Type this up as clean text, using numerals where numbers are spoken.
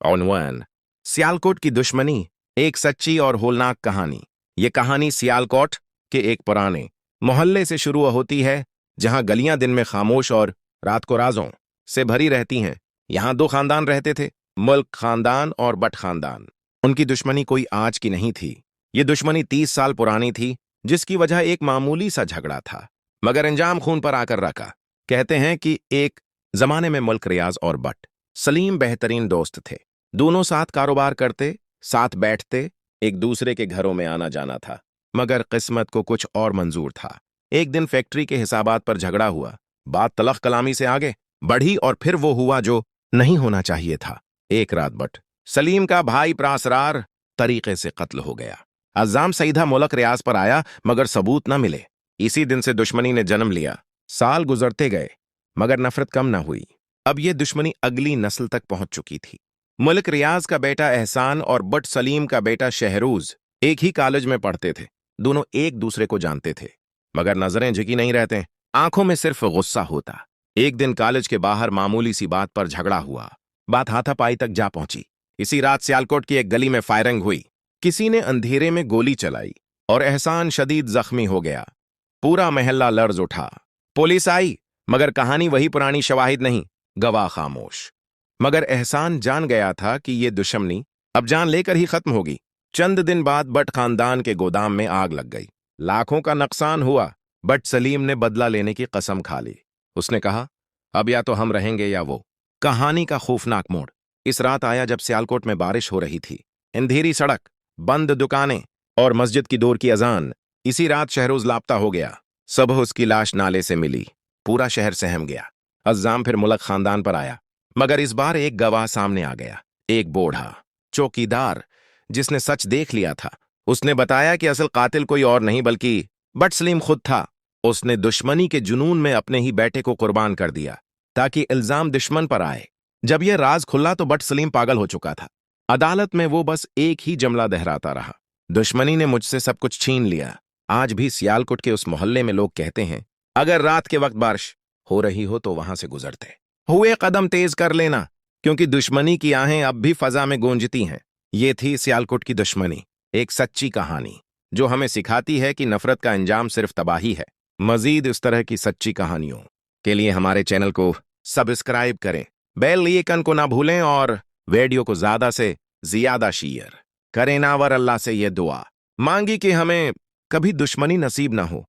उन्वान: सियालकोट की दुश्मनी, एक सच्ची और होलनाक कहानी। ये कहानी सियालकोट के एक पुराने मोहल्ले से शुरू होती है, जहां गलियां दिन में खामोश और रात को राजों से भरी रहती हैं। यहां दो खानदान रहते थे, मुल्क खानदान और बट खानदान। उनकी दुश्मनी कोई आज की नहीं थी। ये दुश्मनी 30 साल पुरानी थी, जिसकी वजह एक मामूली सा झगड़ा था, मगर अंजाम खून पर आकर रखा। कहते हैं कि एक जमाने में मुल्क, रियाज और बट सलीम बेहतरीन दोस्त थे। दोनों साथ कारोबार करते, साथ बैठते, एक दूसरे के घरों में आना जाना था। मगर किस्मत को कुछ और मंजूर था। एक दिन फैक्ट्री के हिसाबात पर झगड़ा हुआ। बात तलख कलामी से आगे बढ़ी और फिर वो हुआ जो नहीं होना चाहिए था। एक रात बट सलीम का भाई प्रासरार तरीके से कत्ल हो गया। अज़ाम सीधा मुल्क रियाज पर आया, मगर सबूत न मिले। इसी दिन से दुश्मनी ने जन्म लिया। साल गुजरते गए, मगर नफरत कम न हुई। अब ये दुश्मनी अगली नस्ल तक पहुंच चुकी थी। मुल्क रियाज का बेटा एहसान और बट सलीम का बेटा शहरूज एक ही कॉलेज में पढ़ते थे। दोनों एक दूसरे को जानते थे, मगर नजरें झुकी नहीं रहते, आंखों में सिर्फ गुस्सा होता। एक दिन कॉलेज के बाहर मामूली सी बात पर झगड़ा हुआ। बात हाथापाई तक जा पहुंची। इसी रात सियालकोट की एक गली में फायरिंग हुई। किसी ने अंधेरे में गोली चलाई और एहसान शदीद जख्मी हो गया। पूरा मोहल्ला लर्ज उठा। पुलिस आई, मगर कहानी वही पुरानी, शवाहिद नहीं, गवाह खामोश। मगर एहसान जान गया था कि ये दुश्मनी अब जान लेकर ही खत्म होगी। चंद दिन बाद बट खानदान के गोदाम में आग लग गई। लाखों का नुकसान हुआ। बट सलीम ने बदला लेने की कसम खा ली। उसने कहा, अब या तो हम रहेंगे या वो। कहानी का खौफनाक मोड़ इस रात आया जब सियालकोट में बारिश हो रही थी। अंधेरी सड़क, बंद दुकानें और मस्जिद की दूर की अजान। इसी रात शहरोज लापता हो गया। सुबह उसकी लाश नाले से मिली। पूरा शहर सहम गया। अज़्ज़ाम फिर मुल्क खानदान पर आया, मगर इस बार एक गवाह सामने आ गया। एक बूढ़ा चौकीदार जिसने सच देख लिया था। उसने बताया कि असल कातिल कोई और नहीं बल्कि बट सलीम खुद था। उसने दुश्मनी के जुनून में अपने ही बेटे को कुर्बान कर दिया ताकि इल्जाम दुश्मन पर आए। जब यह राज खुला तो बट सलीम पागल हो चुका था। अदालत में वो बस एक ही जुमला दोहराता रहा, दुश्मनी ने मुझसे सब कुछ छीन लिया। आज भी सियालकोट के उस मोहल्ले में लोग कहते हैं, अगर रात के वक्त बारिश हो रही हो तो वहां से गुजरते हुए कदम तेज कर लेना, क्योंकि दुश्मनी की आहें अब भी फजा में गूंजती हैं। ये थी सियालकोट की दुश्मनी, एक सच्ची कहानी जो हमें सिखाती है कि नफरत का अंजाम सिर्फ तबाही है। मजीद इस तरह की सच्ची कहानियों के लिए हमारे चैनल को सब्सक्राइब करें, बेल आइकन को ना भूलें और वीडियो को ज्यादा से ज्यादा शेयर करें। नावर अल्लाह से ये दुआ मांगी कि हमें कभी दुश्मनी नसीब ना हो।